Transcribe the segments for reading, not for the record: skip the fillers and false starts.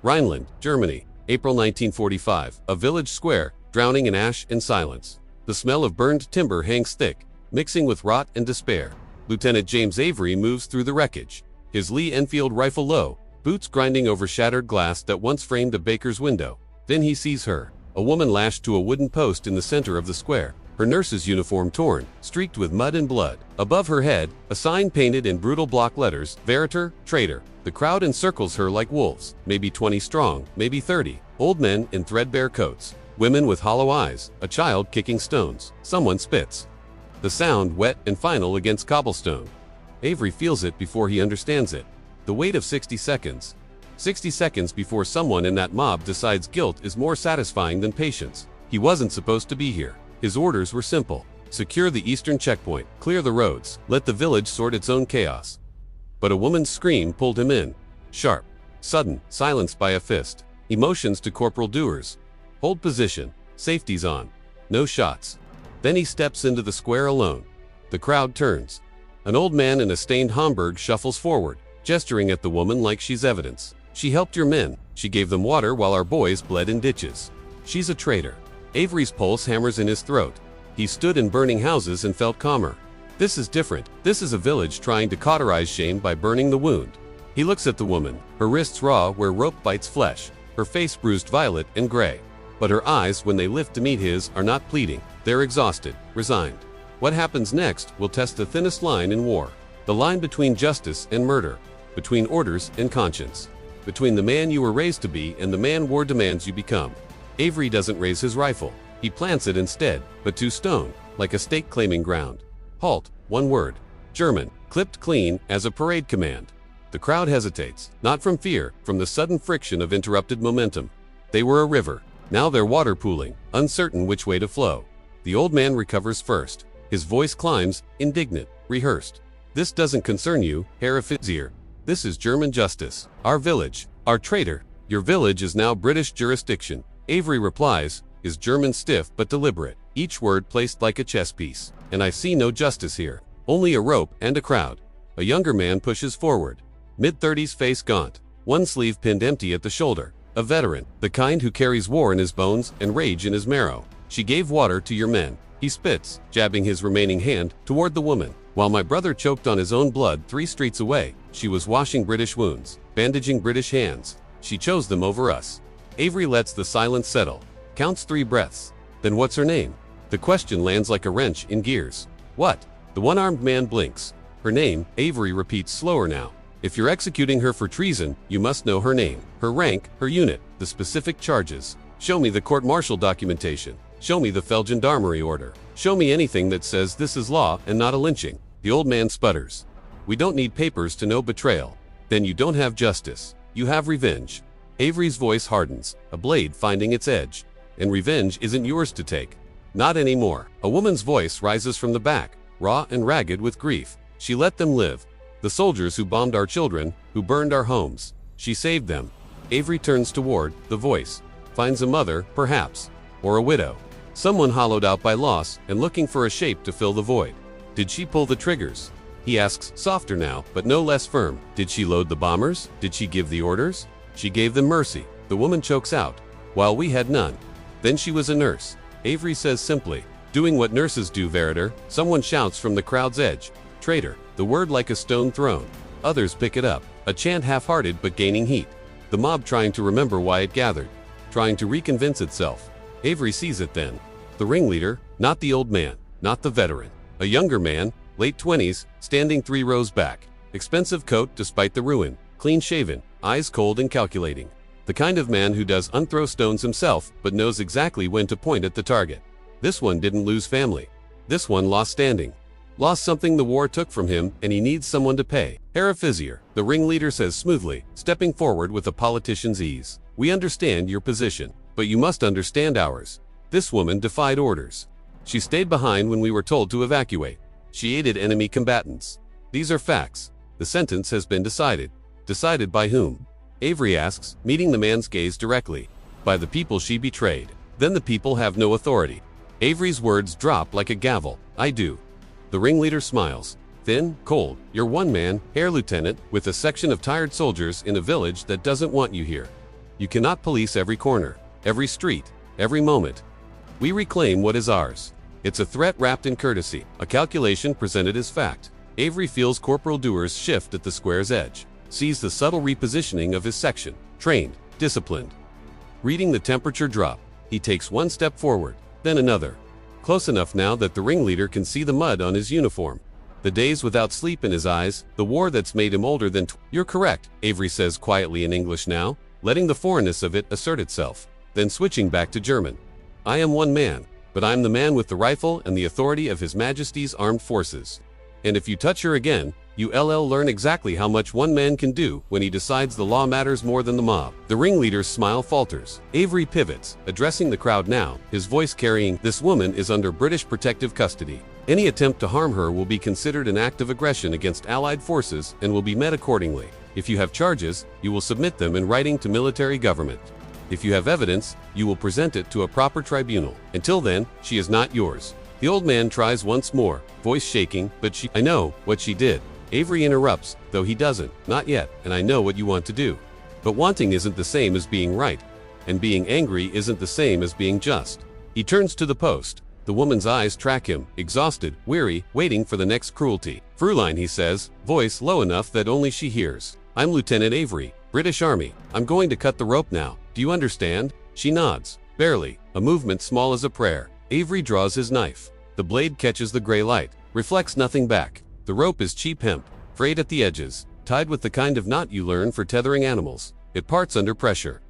Rhineland, Germany, April 1945. A village square, drowning in ash and silence. The smell of burned timber hangs thick, mixing with rot and despair. Lieutenant James Avery moves through the wreckage, his Lee-Enfield rifle low, boots grinding over shattered glass that once framed a baker's window. Then he sees her, a woman lashed to a wooden post in the center of the square, her nurse's uniform torn, streaked with mud and blood. Above her head, a sign painted in brutal block letters, "VERRÄTERIN, Traitor." The crowd encircles her like wolves, maybe 20 strong, maybe 30. Old men in threadbare coats, women with hollow eyes, a child kicking stones. Someone spits. The sound wet and final against cobblestone. Avery feels it before he understands it. The wait of 60 seconds. 60 seconds before someone in that mob decides guilt is more satisfying than patience. He wasn't supposed to be here. His orders were simple. Secure the eastern checkpoint, clear the roads, let the village sort its own chaos. But a woman's scream pulled him in. Sharp, sudden, silenced by a fist. He motions to Corporal Dewars. Hold position, safety's on. No shots. Then he steps into the square alone. The crowd turns. An old man in a stained Homburg shuffles forward, gesturing at the woman like she's evidence. She helped your men. She gave them water while our boys bled in ditches. She's a traitor. Avery's pulse hammers in his throat. He stood in burning houses and felt calmer. This is different. This is a village trying to cauterize shame by burning the wound. He looks at the woman, her wrists raw where rope bites flesh, her face bruised violet and gray. But her eyes, when they lift to meet his, are not pleading. They're exhausted, resigned. What happens next will test the thinnest line in war. The line between justice and murder, between orders and conscience, between the man you were raised to be and the man war demands you become. Avery doesn't raise his rifle. He plants it instead, but to stone, like a stake claiming ground. Halt, one word. German, clipped clean as a parade command. The crowd hesitates, not from fear, from the sudden friction of interrupted momentum. They were a river. Now they're water pooling, uncertain which way to flow. The old man recovers first. His voice climbs, indignant, rehearsed. This doesn't concern you, Herr Offizier. This is German justice. Our village, our traitor. Your village is now British jurisdiction. Avery replies, his German stiff but deliberate, each word placed like a chess piece. And I see no justice here. Only a rope and a crowd. A younger man pushes forward. Mid-30s, face gaunt, one sleeve pinned empty at the shoulder. A veteran, the kind who carries war in his bones and rage in his marrow. She gave water to your men. He spits, jabbing his remaining hand toward the woman. While my brother choked on his own blood 3 streets away, she was washing British wounds, bandaging British hands. She chose them over us. Avery lets the silence settle, counts 3 breaths. Then what's her name? The question lands like a wrench in gears. What? The one-armed man blinks. Her name, Avery repeats slower now. If you're executing her for treason, you must know her name, her rank, her unit, the specific charges. Show me the court-martial documentation. Show me the Feldgendarmerie order. Show me anything that says this is law and not a lynching. The old man sputters. We don't need papers to know betrayal. Then you don't have justice. You have revenge. Avery's voice hardens, a blade finding its edge. And revenge isn't yours to take. Not anymore. A woman's voice rises from the back, raw and ragged with grief. She let them live. The soldiers who bombed our children, who burned our homes. She saved them. Avery turns toward the voice. Finds a mother, perhaps. Or a widow. Someone hollowed out by loss and looking for a shape to fill the void. Did she pull the triggers? He asks, softer now, but no less firm. Did she load the bombers? Did she give the orders? She gave them mercy. The woman chokes out. While we had none. Then she was a nurse. Avery says simply, doing what nurses do, VERRÄTER. Someone shouts from the crowd's edge. Traitor. The word like a stone thrown. Others pick it up. A chant half-hearted but gaining heat. The mob trying to remember why it gathered. Trying to reconvince itself. Avery sees it then. The ringleader, not the old man, not the veteran. A younger man, late 20s, standing 3 rows back. Expensive coat despite the ruin. Clean-shaven, eyes cold and calculating. The kind of man who does unthrow stones himself but knows exactly when to point at the target. This one didn't lose family. This one lost standing. Lost something the war took from him, and he needs someone to pay. Herr Offizier, the ringleader says smoothly, stepping forward with a politician's ease. We understand your position, but you must understand ours. This woman defied orders. She stayed behind when we were told to evacuate. She aided enemy combatants. These are facts. The sentence has been decided. Decided by whom? Avery asks, meeting the man's gaze directly. By the people she betrayed. Then the people have no authority. Avery's words drop like a gavel. I do. The ringleader smiles. Thin, cold, you're one man, Herr Lieutenant, with a section of tired soldiers in a village that doesn't want you here. You cannot police every corner, every street, every moment. We reclaim what is ours. It's a threat wrapped in courtesy, a calculation presented as fact. Avery feels Corporal Dewar's shift at the square's edge, sees the subtle repositioning of his section, trained, disciplined. Reading the temperature drop, he takes one step forward, then another. Close enough now that the ringleader can see the mud on his uniform. The days without sleep in his eyes, the war that's made him older than You're correct, Avery says quietly in English now, letting the foreignness of it assert itself, then switching back to German. I am one man, but I'm the man with the rifle and the authority of His Majesty's armed forces. And if you touch her again, you'll learn exactly how much one man can do when he decides the law matters more than the mob. The ringleader's smile falters. Avery pivots, addressing the crowd now, his voice carrying, This woman is under British protective custody. Any attempt to harm her will be considered an act of aggression against Allied forces and will be met accordingly. If you have charges, you will submit them in writing to military government. If you have evidence, you will present it to a proper tribunal. Until then, she is not yours. The old man tries once more, voice shaking, but I know what she did. Avery interrupts, though he doesn't, not yet, and I know what you want to do. But wanting isn't the same as being right, and being angry isn't the same as being just. He turns to the post. The woman's eyes track him, exhausted, weary, waiting for the next cruelty. Fraulein, he says, voice low enough that only she hears. I'm Lieutenant Avery, British Army. I'm going to cut the rope now. Do you understand? She nods. Barely, a movement small as a prayer. Avery draws his knife. The blade catches the gray light, reflects nothing back. The rope is cheap hemp, frayed at the edges, tied with the kind of knot you learn for tethering animals. It parts under pressure.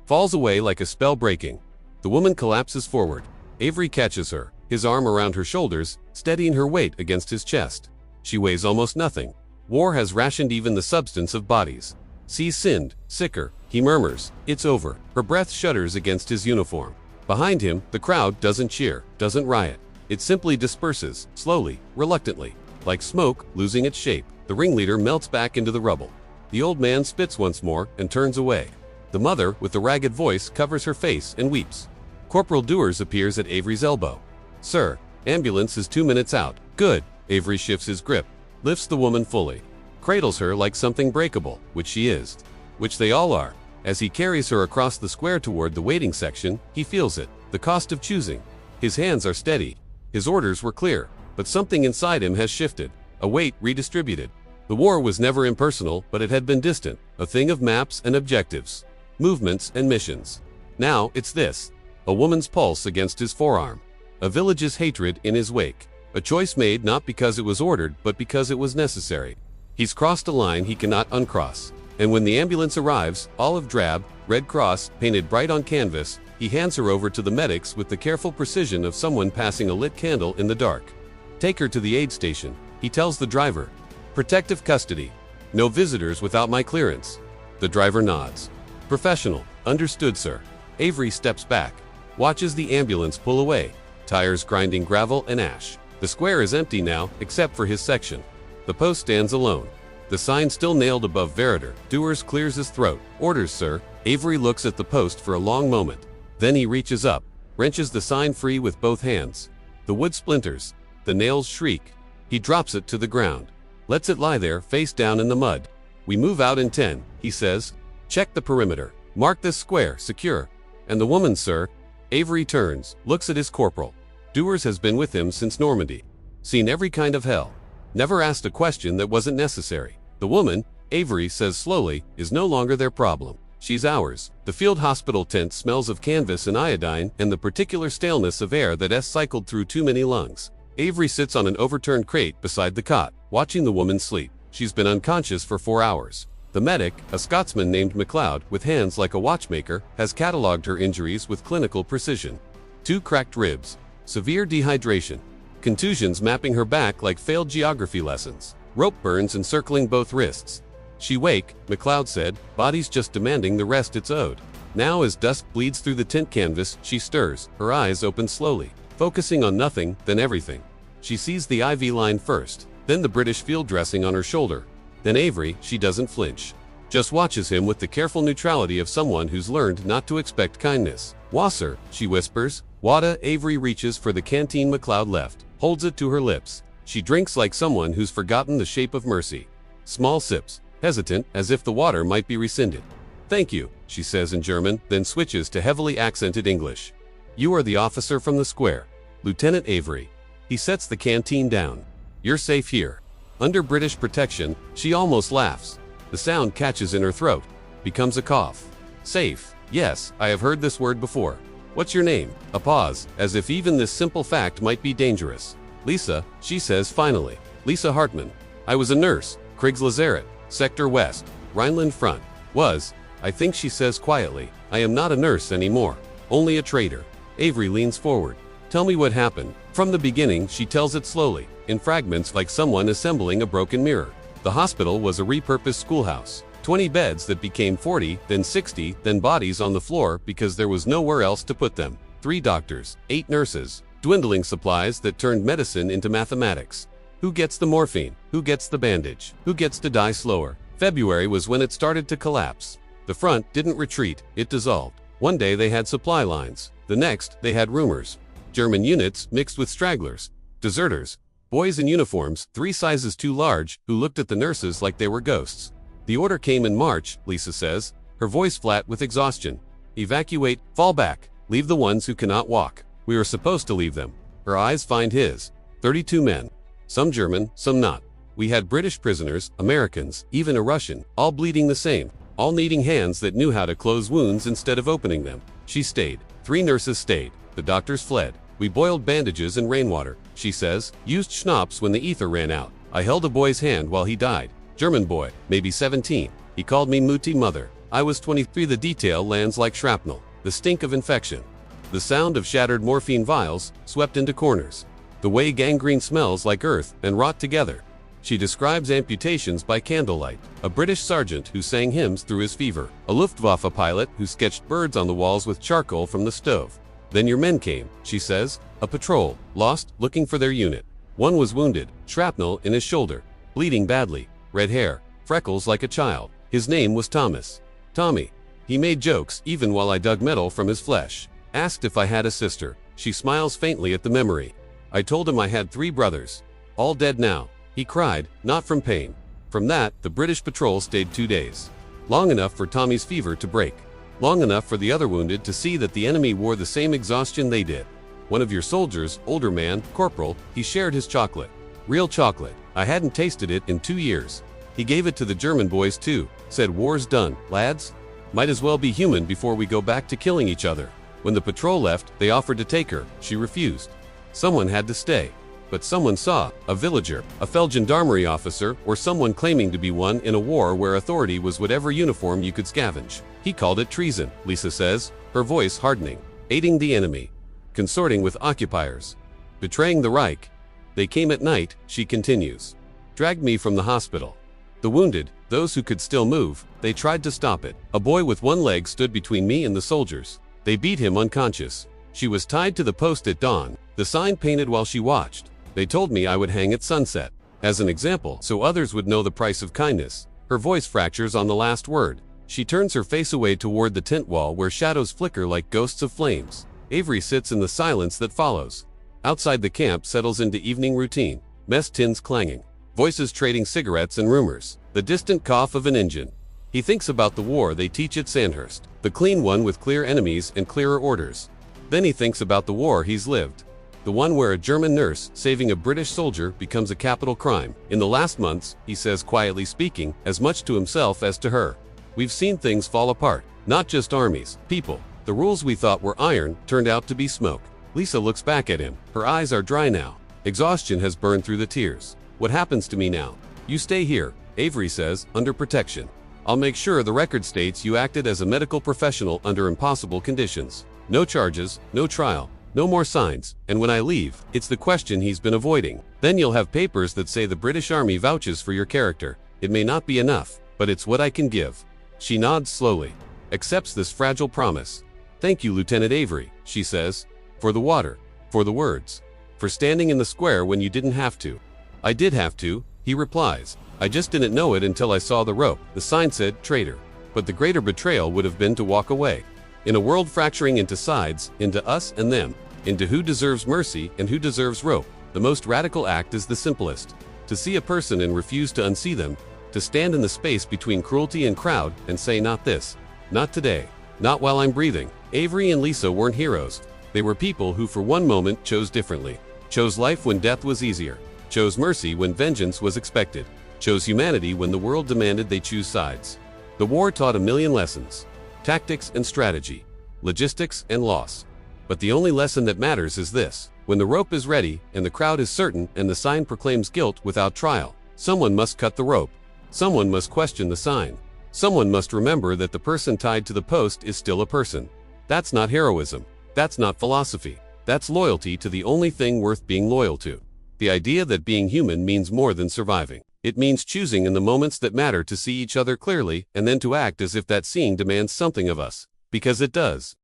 Falls away like a spell breaking. The woman collapses forward. Avery catches her, his arm around her shoulders, steadying her weight against his chest. She weighs almost nothing. War has rationed even the substance of bodies. Sees sinned, sicker, he murmurs, it's over. Her breath shudders against his uniform. Behind him, the crowd doesn't cheer, doesn't riot. It simply disperses, slowly, reluctantly. Like smoke, losing its shape, the ringleader melts back into the rubble. The old man spits once more and turns away. The mother, with the ragged voice, covers her face and weeps. Corporal Dewars appears at Avery's elbow. Sir, ambulance is 2 minutes out. Good. Avery shifts his grip, lifts the woman fully, cradles her like something breakable, which she is, which they all are. As he carries her across the square toward the waiting section, he feels it, the cost of choosing. His hands are steady. His orders were clear, but something inside him has shifted, a weight redistributed. The war was never impersonal, but it had been distant, a thing of maps and objectives, movements and missions. Now it's this, a woman's pulse against his forearm, a village's hatred in his wake, a choice made not because it was ordered, but because it was necessary. He's crossed a line he cannot uncross, and when the ambulance arrives, olive drab, red cross, painted bright on canvas, he hands her over to the medics with the careful precision of someone passing a lit candle in the dark. Take her to the aid station, he tells the driver. Protective custody. No visitors without my clearance. The driver nods. Professional. Understood, sir. Avery steps back, watches the ambulance pull away, tires grinding gravel and ash. The square is empty now, except for his section. The post stands alone. The sign still nailed above VERRÄTERIN. Dewars clears his throat. Orders, sir. Avery looks at the post for a long moment. Then he reaches up, wrenches the sign free with both hands. The wood splinters. The nails shriek. He drops it to the ground. Lets it lie there, face down in the mud. We move out in 10, he says. Check the perimeter. Mark this square, secure. And the woman, sir? Avery turns, looks at his corporal. Dewars has been with him since Normandy. Seen every kind of hell. Never asked a question that wasn't necessary. The woman, Avery says slowly, is no longer their problem. She's ours. The field hospital tent smells of canvas and iodine and the particular staleness of air that has cycled through too many lungs. Avery sits on an overturned crate beside the cot, watching the woman sleep. She's been unconscious for 4 hours. The medic, a Scotsman named MacLeod, with hands like a watchmaker, has catalogued her injuries with clinical precision. 2 cracked ribs, severe dehydration, contusions mapping her back like failed geography lessons, rope burns encircling both wrists. She wake, MacLeod said, body's just demanding the rest it's owed. Now as dusk bleeds through the tent canvas, she stirs, her eyes open slowly, focusing on nothing, then everything. She sees the IV line first, then the British field dressing on her shoulder. Then Avery, she doesn't flinch. Just watches him with the careful neutrality of someone who's learned not to expect kindness. Wasser, she whispers. Wada. Avery reaches for the canteen MacLeod left, holds it to her lips. She drinks like someone who's forgotten the shape of mercy. Small sips, hesitant, as if the water might be rescinded. "Thank you," she says in German, then switches to heavily accented English. "You are the officer from the square, Lieutenant Avery." He sets the canteen down. "You're safe here." Under British protection, she almost laughs. The sound catches in her throat, becomes a cough. "Safe. Yes, I have heard this word before. What's your name?" A pause, as if even this simple fact might be dangerous. "Lisa," she says finally. "Lisa Hartman. I was a nurse, Kriegs Lazarett, Sector West, Rhineland Front. Was, I think," she says quietly. "I am not a nurse anymore. Only a traitor." Avery leans forward. "Tell me what happened." From the beginning, she tells it slowly, in fragments like someone assembling a broken mirror. The hospital was a repurposed schoolhouse. 20 beds that became 40, then 60, then bodies on the floor because there was nowhere else to put them. 3 doctors, 8 nurses, dwindling supplies that turned medicine into mathematics. Who gets the morphine? Who gets the bandage? Who gets to die slower? February was when it started to collapse. The front didn't retreat, it dissolved. One day they had supply lines. The next, they had rumors. German units mixed with stragglers, deserters, boys in uniforms 3 sizes too large who looked at the nurses like they were ghosts. The order came in March, Lisa says, her voice flat with exhaustion. "Evacuate, fall back, leave the ones who cannot walk." We were supposed to leave them. Her eyes find his. 32 men. Some German, some not. We had British prisoners, Americans, even a Russian, all bleeding the same, all needing hands that knew how to close wounds instead of opening them. She stayed. 3 nurses stayed. The doctors fled. We boiled bandages in rainwater, she says, used schnapps when the ether ran out. I held a boy's hand while he died. German boy, maybe 17. He called me Mutti mother. I was 23. The detail lands like shrapnel. The stink of infection. The sound of shattered morphine vials swept into corners. The way gangrene smells like earth and rot together. She describes amputations by candlelight. A British sergeant who sang hymns through his fever. A Luftwaffe pilot who sketched birds on the walls with charcoal from the stove. Then your men came, she says. A patrol, lost, looking for their unit. One was wounded, shrapnel in his shoulder, bleeding badly, red hair, freckles like a child. His name was Thomas. Tommy. He made jokes even while I dug metal from his flesh. Asked if I had a sister. She smiles faintly at the memory. I told him I had 3 brothers. All dead now. He cried, not from pain. From that, the British patrol stayed 2 days. Long enough for Tommy's fever to break. Long enough for the other wounded to see that the enemy wore the same exhaustion they did. One of your soldiers, older man, corporal, he shared his chocolate. Real chocolate. I hadn't tasted it in 2 years. He gave it to the German boys too. Said, "War's done, lads. Might as well be human before we go back to killing each other." When the patrol left, they offered to take her. She refused. Someone had to stay. But someone saw, a villager, a feldgendarmerie officer, or someone claiming to be one in a war where authority was whatever uniform you could scavenge. He called it treason, Lisa says, her voice hardening. Aiding the enemy. Consorting with occupiers. Betraying the Reich. They came at night, she continues. Dragged me from the hospital. The wounded, those who could still move, they tried to stop it. A boy with one leg stood between me and the soldiers. They beat him unconscious. She was tied to the post at dawn, the sign painted while she watched. They told me I would hang at sunset. As an example, so others would know the price of kindness. Her voice fractures on the last word. She turns her face away toward the tent wall where shadows flicker like ghosts of flames. Avery sits in the silence that follows. Outside the camp settles into evening routine. Mess tins clanging. Voices trading cigarettes and rumors. The distant cough of an engine. He thinks about the war they teach at Sandhurst. The clean one with clear enemies and clearer orders. Then he thinks about the war he's lived. The one where a German nurse saving a British soldier becomes a capital crime. In the last months, he says quietly speaking, as much to himself as to her. We've seen things fall apart. Not just armies, people. The rules we thought were iron turned out to be smoke. Lisa looks back at him. Her eyes are dry now. Exhaustion has burned through the tears. What happens to me now? You stay here, Avery says, under protection. I'll make sure the record states you acted as a medical professional under impossible conditions. No charges, no trial, no more signs, and when I leave, it's the question he's been avoiding. Then you'll have papers that say the British Army vouches for your character. It may not be enough, but it's what I can give. She nods slowly, accepts this fragile promise. Thank you, Lieutenant Avery, she says, for the water, for the words, for standing in the square when you didn't have to. I did have to, he replies. I just didn't know it until I saw the rope. The sign said, traitor. But the greater betrayal would have been to walk away. In a world fracturing into sides, into us and them, into who deserves mercy and who deserves rope, the most radical act is the simplest. To see a person and refuse to unsee them, to stand in the space between cruelty and crowd and say not this. Not today. Not while I'm breathing. Avery and Lisa weren't heroes. They were people who for one moment chose differently. Chose life when death was easier. Chose mercy when vengeance was expected. Chose humanity when the world demanded they choose sides. The war taught a million lessons. Tactics and strategy. Logistics and loss. But the only lesson that matters is this. When the rope is ready, and the crowd is certain, and the sign proclaims guilt without trial, someone must cut the rope. Someone must question the sign. Someone must remember that the person tied to the post is still a person. That's not heroism. That's not philosophy. That's loyalty to the only thing worth being loyal to. The idea that being human means more than surviving. It means choosing in the moments that matter to see each other clearly and then to act as if that seeing demands something of us. Because it does.